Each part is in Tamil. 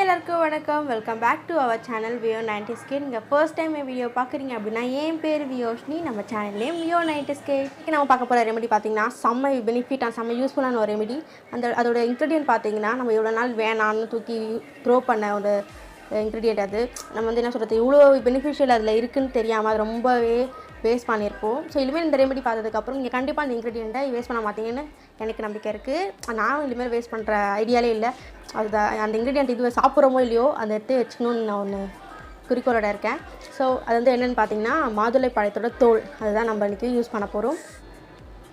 எல்லாருக்கும் வணக்கம். Welcome back to our channel வியோ 90s Kid. நீங்கள் ஃபர்ஸ்ட் டைம் என் வீடியோ பார்க்குறீங்க அப்படின்னா என் பேர் வியோஷ்னி, நம்ம சேனல்லேயும் வியோ 90s Kid. இன்றைக்கி நம்ம பார்க்க போகிற ரெமெடி பார்த்தீங்கன்னா செம்ம பெனிஃபிட்டாக செம்ம யூஸ்ஃபுல்லான ஒரு ரெமெடி. அதோட இன்க்ரீடியன்ட் பார்த்தீங்கன்னா நம்ம இவ்வளோ நாள் வேணான்னு தூக்கி த்ரோ பண்ண ஒரு இன்க்ரீடியன்ட். அது நம்ம வந்து என்ன சொல்கிறது, இவ்வளோ பெனிஃபிஷியல் அதில் இருக்குதுன்னு தெரியாமல் அது ரொம்பவே வேஸ்ட் பண்ணியிருப்போம். ஸோ இனிமேல் இந்த ரெமெடி பார்த்ததுக்கப்புறம் நீங்கள் கண்டிப்பாக அந்த இன்க்ரீடியண்ட்டை வேஸ்ட் பண்ண மாட்டீங்கன்னு எனக்கு நம்பிக்கை இருக்குது. நான் இனிமேல் வேஸ்ட் பண்ணுற ஐடியாலே இல்லை. அது அந்த இன்க்ரீடியன்ட் இதுவே சாப்பிட்றோமோ இல்லையோ அதை எடுத்து வச்சுக்கணும்னு நான் ஒன்று குறிக்கோளோட இருக்கேன். ஸோ அது வந்து என்னென்னு பார்த்தீங்கன்னா மாதுளை பழத்தோட தோல். அதுதான் நம்ம இன்றைக்கி யூஸ் பண்ண போகிறோம்.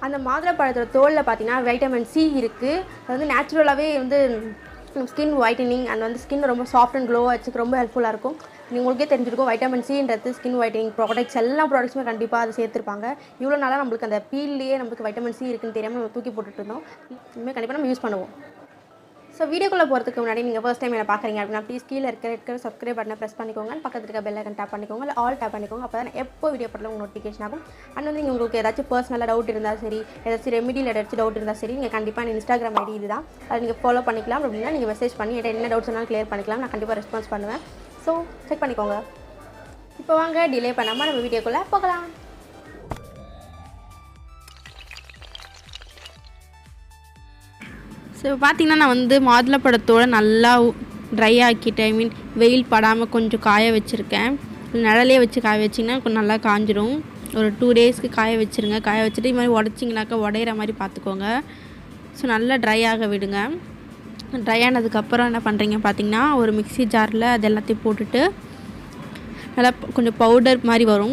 அந்த மாதுளை பழத்தோட தோலில் பார்த்தீங்கன்னா வைட்டமின் சி இருக்குது. அது வந்து நேச்சுரலாகவே வந்து ஸ்கின் ஒயிட்டனிங் அண்ட் வந்து ஸ்கின் ரொம்ப சாஃப்ட் அண்ட் க்ளோவாக வச்சுக்க ரொம்ப ஹெல்ப்ஃபுல்லாக இருக்கும். உங்களுக்கே தெரிஞ்சிருக்கும் வைட்டமின் சின்றது ஸ்கின் ஒயிட்டனிங் ப்ராடக்ட்ஸ் எல்லா ப்ராடக்ட்ஸுமே கண்டிப்பாக அதை சேர்த்துருப்பாங்க. இவ்வளோ நாளாக நம்மளுக்கு அந்த பீல்லேயே நம்மளுக்கு வைட்டமின் சி இருக்குன்னு தெரியாமல் நம்ம தூக்கி போட்டுட்டு இருந்தோம். இனிமேல் கண்டிப்பாக நம்ம யூஸ் பண்ணுவோம். ஸோ வீடியோக்குள்ளே போகிறதுக்கு முன்னாடி நீங்கள் ஃபர்ஸ்ட் டைம் என்ன பார்க்குறீங்க அப்படின்னா ப்ளீஸ் கீழே இருக்கிற சப்ஸ்கிரைப் பட்டனை ப்ரெஸ் பண்ணிக்கோங்க. பக்கத்தில் இருக்க பெல் ஐக்கன் டேப் பண்ணிக்கோங்க, இல்லை ஆல் டேப் பண்ணிக்கோங்க. அப்போ தான் எப்போ வீடியோ போட்டாலும் உங்களுக்கு நோட்டிஃபிகேஷன் ஆகும். அண்ட் வந்து நீங்கள் உங்களுக்கு ஏதாச்சும் பர்சனலாக டவுட் இருந்தால் சரி, ஏதாச்சும் ரெமிடியில் ஏதாச்சும் டவுட் இருந்தால் சரி, நீங்கள் கண்டிப்பாக இன்ஸ்டாகிராம் ஐடி இது தான், அதை நீங்கள் ஃபாலோ பண்ணிக்கலாம். அப்படின்னா நீங்கள் மெசேஜ் பண்ணி என்ன டவுட்ஸ் இருந்தாலும் கிளியர் பண்ணிக்கலாம். நான் கண்டிப்பாக ரெஸ்பான்ஸ் பண்ணுவேன். ஸோ செக் பண்ணிக்கோங்க. இப்போ வாங்க டிலே பண்ணாமல் நம்ம வீடியோக்குள்ளே போகலாம். ஸோ பார்த்திங்கன்னா நான் வந்து மாதுளப்பழத்தோடு நல்லா ட்ரை ஆக்கிட்டேன். ஐ மீன் வெயில் படாமல் கொஞ்சம் காய வச்சுருக்கேன். நிழலே வச்சு காய வச்சிங்கன்னா கொஞ்சம் நல்லா காஞ்சிடும். ஒரு 2 டேஸ்க்கு காய வச்சுருங்க. காய வச்சுட்டு இது மாதிரி உடச்சிங்கனாக்கா உடையிற மாதிரி பார்த்துக்கோங்க. ஸோ நல்லா ட்ரை ஆக விடுங்க. ட்ரை ஆனதுக்கப்புறம் என்ன பண்ணுறீங்க பார்த்திங்கன்னா ஒரு மிக்ஸி ஜாரில் அது எல்லாத்தையும் போட்டுட்டு நல்லா கொஞ்சம் பவுடர் மாதிரி வரும்.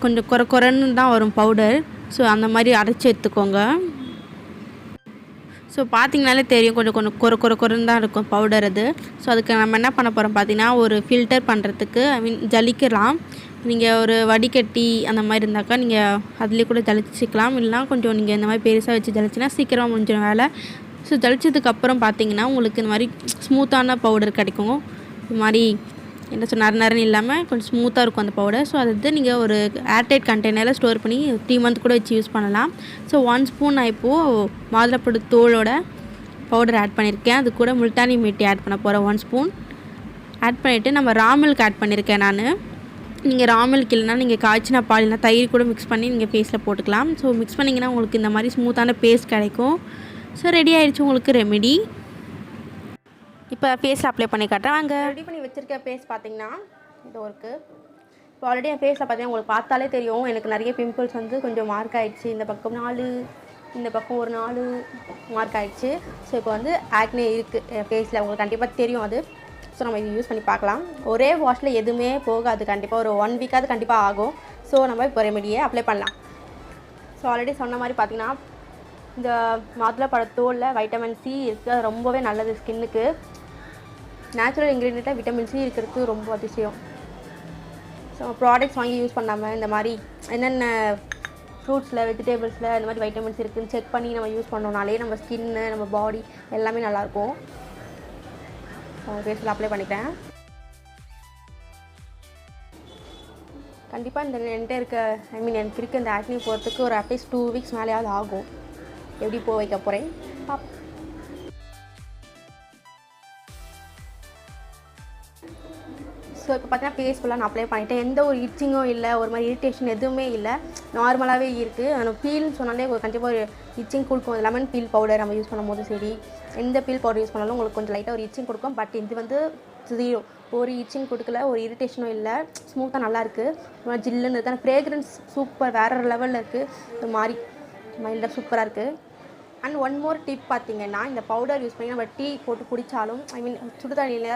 கொஞ்சம் குறன்னு தான் வரும் பவுடர். ஸோ அந்த மாதிரி அரைச்சி எடுத்துக்கோங்க. ஸோ பார்த்திங்கனாலே தெரியும் கொஞ்சம் குறன்னு தான் இருக்கும் பவுடர் அது. ஸோ அதுக்கு நம்ம என்ன பண்ண போகிறோம் பார்த்திங்கன்னா ஒரு ஃபில்டர் பண்ணுறதுக்கு ஐ மீன் ஜலிக்கலாம். நீங்கள் ஒரு வடிகட்டி அந்த மாதிரி இருந்தாக்கா நீங்கள் அதுலேயே கூட ஜலிச்சிக்கலாம். இல்லைனா கொஞ்சம் நீங்கள் இந்த மாதிரி பெருசாக வச்சு ஜலிச்சின்னா சீக்கிரமாக முடிஞ்சிடும் வேலை. ஸோ ஜலிச்சதுக்கப்புறம் பார்த்திங்கன்னா உங்களுக்கு இந்த மாதிரி ஸ்மூத்தான பவுடர் கிடைக்கும். இது மாதிரி என்ன நரன்னு இல்லாமல் கொஞ்சம் ஸ்மூத்தாக இருக்கும் அந்த பவுடர். ஸோ அது வந்து நீங்கள் ஒரு ஏர்டைட் கண்டெய்னரில் ஸ்டோர் பண்ணி 3 மந்த் கூட வச்சு யூஸ் பண்ணலாம். ஸோ 1 ஸ்பூன் நான் இப்போது மாதுளப்பழ தோலோட பவுடர் ஆட் பண்ணியிருக்கேன். அது கூட முல்தானி மீட்டி ஆட் பண்ண போகிறேன். 1 ஸ்பூன் ஆட் பண்ணிவிட்டு நம்ம ரா மில்க் ஆட் பண்ணியிருக்கேன் நான். நீங்கள் ரா மில்க் இல்லைனா நீங்கள் காய்ச்சின பால் இல்லைனா தயிர் கூட மிக்ஸ் பண்ணி நீங்கள் ஃபேஸில் போட்டுக்கலாம். ஸோ மிக்ஸ் பண்ணிங்கன்னா உங்களுக்கு இந்த மாதிரி ஸ்மூத்தான பேஸ்ட் கிடைக்கும். ஸோ ரெடி ஆகிடுச்சு உங்களுக்கு ரெமெடி. இப்போ ஃபேஸில் அப்ளை பண்ணி காட்டுறேன். வாங்க. ரெடி பண்ணி வச்சுருக்க பேஸ்ட் பார்த்திங்கன்னா இது இருக்குது. இப்போ ஆல்ரெடி என் ஃபேஸில் பார்த்தீங்கன்னா உங்களுக்கு பார்த்தாலே தெரியும் எனக்கு நிறைய பிம்பிள்ஸ் வந்து கொஞ்சம் மார்க் ஆகிடுச்சு. இந்த பக்கம் 4, இந்த பக்கம் ஒரு 4 மார்க் ஆகிடுச்சு. ஸோ இப்போ வந்து ஆக்னே இருக்குது என் ஃபேஸில், உங்களுக்கு கண்டிப்பாக தெரியும் அது. ஸோ நம்ம இது யூஸ் பண்ணி பார்க்கலாம். ஒரே வாஷில் எதுவுமே போகாது, கண்டிப்பாக ஒரு 1 வீக்காவது கண்டிப்பாக ஆகும். ஸோ நம்ம இப்போ ரெமெடியை அப்ளை பண்ணலாம். ஸோ ஆல்ரெடி சொன்ன மாதிரி பார்த்திங்கன்னா இந்த மாதுளப்பழத்தோலில் வைட்டமின் சி இருக்குது. அது ரொம்பவே நல்லது ஸ்கின்னுக்கு. நேச்சுரல் இன்க்ரீடியண்ட்டில் விட்டமின் சி இருக்கிறது ரொம்ப அதிசயம். ஸோ ப்ராடக்ட்ஸ் வாங்கி யூஸ் பண்ணாமல் இந்த மாதிரி என்னென்ன ஃப்ரூட்ஸில் வெஜிடபிள்ஸில் இந்த மாதிரி வைட்டமின்ஸ் இருக்குதுன்னு செக் பண்ணி நம்ம யூஸ் பண்ணோம்னாலே நம்ம ஸ்கின்னு நம்ம பாடி எல்லாமே நல்லாயிருக்கும். ஃபேஸில் அப்ளை பண்ணிக்கிறேன். கண்டிப்பாக இந்த என்கிட்ட இருக்க ஐ மீன் எனக்கு இருக்க இந்த ஆக்னி போகிறதுக்கு ஒரு அட்லீஸ்ட் 2 வீக்ஸ் மேலேயாவது ஆகும். எப்படி போக வைக்க போகிறேன். ஸோ இப்போ பார்த்தீங்கன்னா ஃபேஸ் ஃபுல்லாக நான் அப்ளை பண்ணிவிட்டேன். எந்த ஒரு இச்சிங்கும் இல்லை, ஒரு மாதிரி இரிட்டேஷன் எதுவுமே இல்லை, நார்மலாகவே இருக்குது. அந்த பீல்னு சொன்னாலே கண்டிப்பாக ஒரு இச்சிங் கொடுக்கும். லெமன் பீல் பவுடர் நம்ம யூஸ் பண்ணும்போது சரி, எந்த பீல் பவுடர் யூஸ் பண்ணாலும் உங்களுக்கு கொஞ்சம் லைட்டாக ஒரு இச்சிங் கொடுக்கும். பட் இது வந்து 0, ஒரு இச்சிங் கொடுக்கல, ஒரு இரிட்டேஷனும் இல்லை, ஸ்மூத்தாக நல்லாயிருக்கு. ஜில்லுன்னு இருக்குது. அந்த ஃப்ரேக்ரன்ஸ் சூப்பர் வேறு லெவலில் இருக்குது. ஒரு மாதிரி மைல்டாக சூப்பராக இருக்குது. அண்ட் 1 மோர் டிப் பார்த்திங்கன்னா இந்த பவுடர் யூஸ் பண்ணி நம்ம டீ போட்டு குடித்தாலும் ஐ மீன் சுடுதண்ணியில்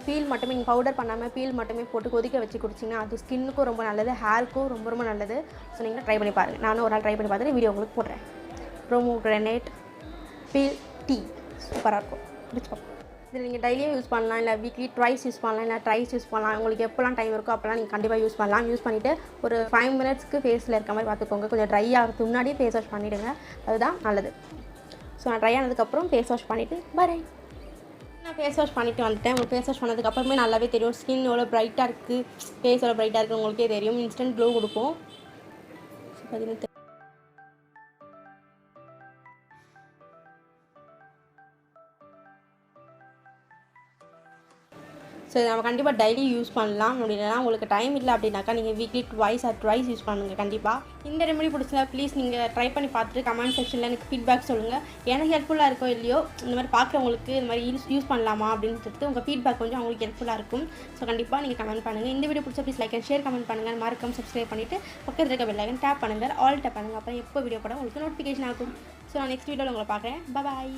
பீல் மட்டுமே நீங்கள் பவுடர் பண்ணாமல் பீல் மட்டுமே போட்டு கொதிக்க வச்சு குடிச்சிங்கன்னா அது ஸ்கின்னுக்கும் ரொம்ப நல்லது, ஹேருக்கும் ரொம்ப ரொம்ப நல்லது. ஸோ நீங்கள் ட்ரை பண்ணி பாருங்கள். நானும் ஒரு நாள் ட்ரை பண்ணி பார்த்துட்டு வீடியோ உங்களுக்கு போடுறேன். pomegranate பீல் டீ சூப்பராக இருக்கும், குடிச்சுக்கோ. இதில் நீங்கள் டெய்லியும் யூஸ் பண்ணலாம், இல்லை வீக்லி ட்வைஸ் யூஸ் பண்ணலாம், இல்லை ட்ரைஸ் யூஸ் பண்ணலாம். உங்களுக்கு எப்போலாம் டைம் இருக்கோ அப்போலாம் நீங்கள் கண்டிப்பாக யூஸ் பண்ணலாம். யூஸ் பண்ணிவிட்டு ஒரு 5 மினிட்ஸ்க்கு ஃபேஸில் இருக்க மாதிரி பார்த்துக்கோங்க. கொஞ்சம் ட்ரை ஆகிறதுக்கு முன்னாடியே ஃபேஸ் வாஷ் பண்ணிவிடுங்க, அதுதான் நல்லது. ஸோ நான் ட்ரை ஆனதுக்கப்புறம் ஃபேஸ் வாஷ் பண்ணிவிட்டு வரேன். நான் ஃபேஸ் வாஷ் பண்ணிவிட்டு வந்துட்டேன். உங்களுக்கு ஃபேஸ் வாஷ் பண்ணதுக்கப்புறமே நல்லாவே தெரியும் ஸ்கின் எவ்வளோ ப்ரைட்டாக இருக்குது, ஃபேஸ் எவ்வளோ ப்ரைட்டாக இருக்குது உங்களுக்கே தெரியும். இன்ஸ்டன்ட் க்ளோ கொடுக்கும். ஸோ பார்த்தீங்கன்னா ஸோ நம்ம கண்டிப்பாக டெய்லி யூஸ் பண்ணலாம். அப்படின்னா உங்களுக்கு டைம் இல்லை அப்படின்னாக்கா நீங்கள் வீக்லி ட்வைஸ் யூஸ் பண்ணுங்கள் கண்டிப்பாக. இந்த ரெமெடி பிடிச்சா ப்ளீஸ் நீங்கள் ட்ரை பண்ணி பார்த்துட்டு கமெண்ட் செக்ஷனில் எனக்கு ஃபீட்பேக் சொல்லுங்கள். எனக்கு ஹெல்ப்ஃபுல்லாக இருக்கோ இல்லையோ, இந்த மாதிரி பார்க்குறவங்களுக்கு இந்த மாதிரி யூஸ் பண்ணலாமா அப்படின்னு சொல்லிட்டு உங்கள் ஃபீட்பேக் கொஞ்சம் அவங்களுக்கு ஹெல்ப்ஃபுல்லாக இருக்கும். ஸோ கண்டிப்பாக நீங்கள் கமெண்ட் பண்ணுங்கள். இந்த வீடியோ பிடிச்சா please like and share comment பண்ணுங்கள். மறக்காம சப்ஸ்கிரைப் பண்ணிவிட்டு பக்கத்தில் இருக்க பெல் ஐக்கன் டேப் பண்ணுங்கள், ஆல் டேப் பண்ணுங்கள். அப்புறம் எப்போ வீடியோ போட உங்களுக்கு நோட்டிஃபிகேஷன் ஆகும். ஸோ நான் நெக்ஸ்ட் வீடியோவில் உங்களை பார்க்குறேன். பாய்.